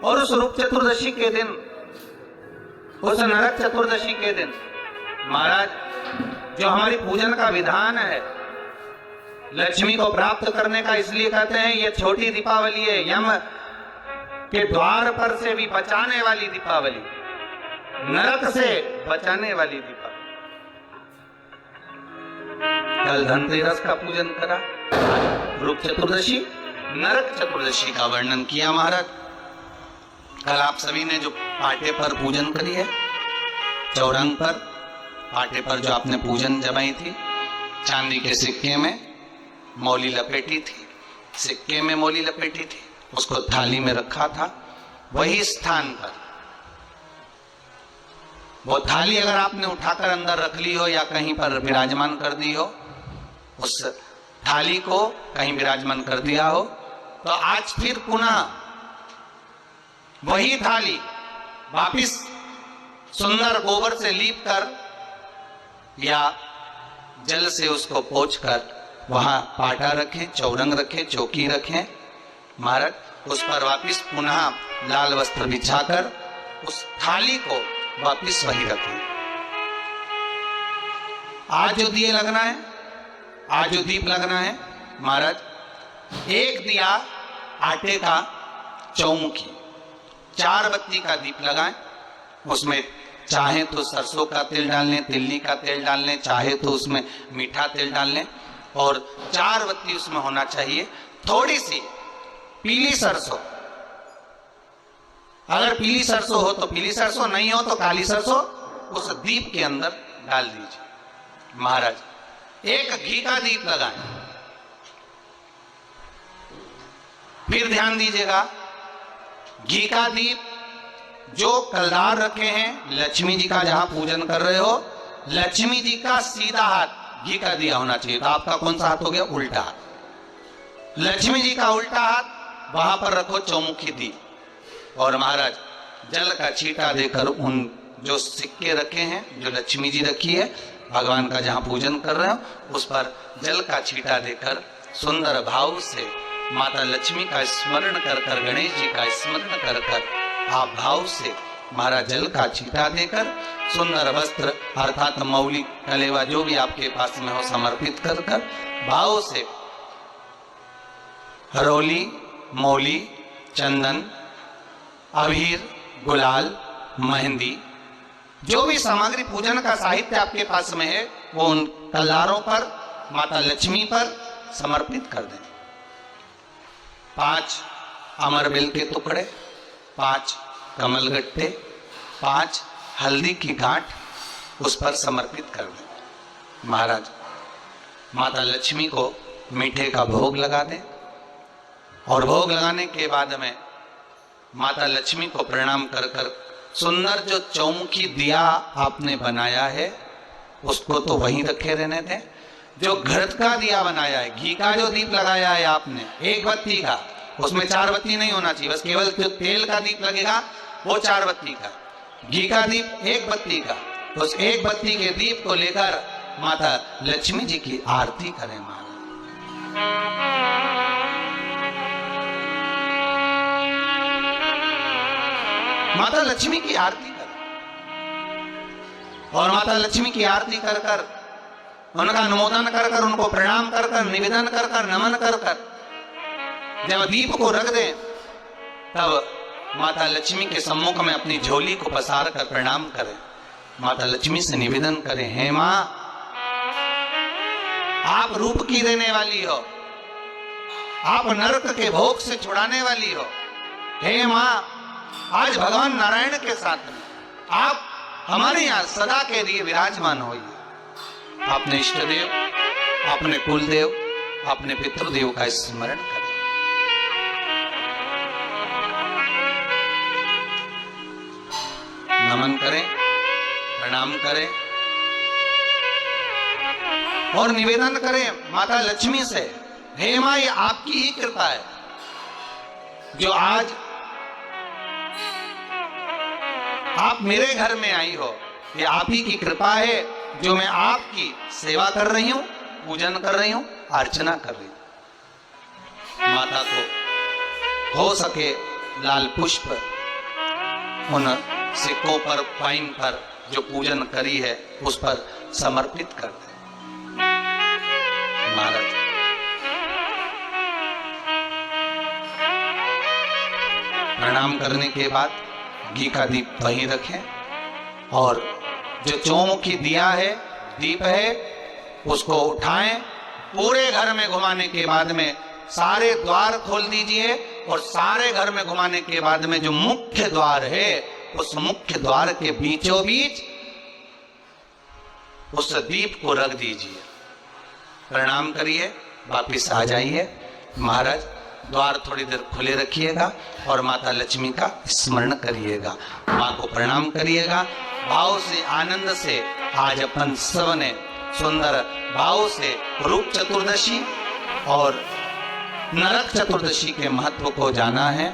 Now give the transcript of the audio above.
और उस रूप चतुर्दशी के दिन, उस नरक चतुर्दशी के दिन महाराज जो हमारी पूजन का विधान है लक्ष्मी को प्राप्त करने का, इसलिए कहते हैं ये छोटी दीपावली है, यम के द्वार पर से भी बचाने वाली दीपावली, नरक से बचाने वाली दीपावली। कल धनतेरस का पूजन करा, रूप चतुर्दशी, नरक चतुर्दशी का वर्णन किया महाराज। कल आप सभी ने जो पाटे पर पूजन करी है, चौरंग पर पाटे पर जो आपने पूजन जमाई थी, चांदी के सिक्के में मौली लपेटी थी, सिक्के में मौली लपेटी थी, उसको थाली में रखा था, वही स्थान पर वो थाली अगर आपने उठाकर अंदर रख ली हो या कहीं पर विराजमान कर दी हो, उस थाली को कहीं विराजमान कर दिया हो, तो आज फिर पुनः वही थाली वापिस सुंदर गोबर से लीप कर या जल से उसको पोंछकर वहां पाटा रखें, चौरंग रखें, चौकी रखें महाराज, उस पर वापिस पुनः लाल वस्त्र बिछाकर उस थाली को वापिस वही रखें। आज जो दिए लगना है, आज जो दीप लगना है महाराज, एक दिया आटे का चौमुखी, 4 बत्ती का दीप लगाएं, उसमें चाहे तो सरसों का तेल डाल लें, तिल्ली का तेल डाल लें, चाहे तो उसमें मीठा तेल डाल लें, और 4 बत्ती उसमें होना चाहिए। थोड़ी सी पीली सरसों, अगर पीली सरसों हो तो पीली सरसों, नहीं हो तो काली सरसों उस दीप के अंदर डाल दीजिए महाराज। एक घी का दीप लगाएं। फिर ध्यान दीजिएगा, घी का दीप जो कलदार रखे हैं, लक्ष्मी जी का जहां पूजन कर रहे हो, लक्ष्मी जी का सीधा हाथ घी का दिया होना चाहिए। तो आपका कौन सा हाथ हो गया? उल्टा हाथ। लक्ष्मी जी का उल्टा हाथ वहां पर रखो चौमुखी दीप, और महाराज जल का छींटा देकर उन जो सिक्के रखे हैं, जो लक्ष्मी जी रखी है, भगवान का जहां पूजन कर रहे हो, उस पर जल का छींटा देकर सुंदर भाव से माता लक्ष्मी का स्मरण कर कर, गणेश जी का स्मरण कर कर, आप भाव से महाराज जल का छींटा देकर सुंदर वस्त्र अर्थात मौली कलेवा जो भी आपके पास में हो समर्पित कर कर भाव से हरोली, मौली, चंदन, अबीर, गुलाल, मेहंदी, जो भी सामग्री पूजन का साहित्य आपके पास में है, वो उन कल्लारों पर, माता लक्ष्मी पर समर्पित कर दें। 5 अमरबेल के टुकड़े, 5 कमलगट्टे, 5 हल्दी की गांठ उस पर समर्पित कर दें महाराज। माता लक्ष्मी को मीठे का भोग लगा दें, और भोग लगाने के बाद में माता लक्ष्मी को प्रणाम कर कर सुंदर जो चौमुखी दिया आपने बनाया है उसको तो वहीं रखे रहने दें। जो घृत का दिया बनाया है, घी का जो दीप लगाया है आपने 1 बत्ती का, उसमें 4 बत्ती नहीं होना चाहिए, बस केवल जो तेल का दीप लगेगा वो 4 बत्ती का, घी का दीप 1 बत्ती का, उस 1 बत्ती के दीप को लेकर माता लक्ष्मी जी की आरती करें महाराज। माता लक्ष्मी की आरती कर, और माता लक्ष्मी की आरती कर कर, उनका अनुमोदन कर कर, उनको प्रणाम कर कर, निवेदन कर कर, नमन कर कर जब दीप को रख दें, तब माता लक्ष्मी के सम्मुख में अपनी झोली को पसार कर प्रणाम करें। माता लक्ष्मी से निवेदन करें, हे मां, आप रूप की देने वाली हो, आप नरक के भोग से छुड़ाने वाली हो। हे मां, आज भगवान नारायण के साथ में आप हमारे यहाँ सदा के लिए विराजमान होइए। अपने इष्ट देव, अपने कुल देव, अपने पितृदेव का स्मरण करें। नमन करें, प्रणाम करें और निवेदन करें माता लक्ष्मी से, हे मां, ये आपकी ही कृपा है जो आज आप मेरे घर में आई हो। ये आप ही की कृपा है जो मैं आपकी सेवा कर रही हूं, पूजन कर रही हूं, अर्चना कर रही हूं। माता को हो सके लाल पुष्प उन सिक्कों पर, पाइन पर जो पूजन करी है उस पर समर्पित कर दे। महाराज प्रणाम करने के बाद घी का दीप वहीं रखें और जो चौमुखी दिया है, दीप है, उसको उठाएं, पूरे घर में घुमाने के बाद में सारे द्वार खोल दीजिए और सारे घर में घुमाने के बाद में जो मुख्य द्वार है उस मुख्य द्वार के बीचों बीच उस दीप को रख दीजिए। प्रणाम करिए, वापिस आ जाइए। महाराज द्वार थोड़ी देर खुले रखिएगा और माता लक्ष्मी का स्मरण करिएगा, माँ को प्रणाम करिएगा। भाव से, आनंद से आज अपन सबने सुंदर भाव से रूप चतुर्दशी और नरक चतुर्दशी के महत्व को जाना है।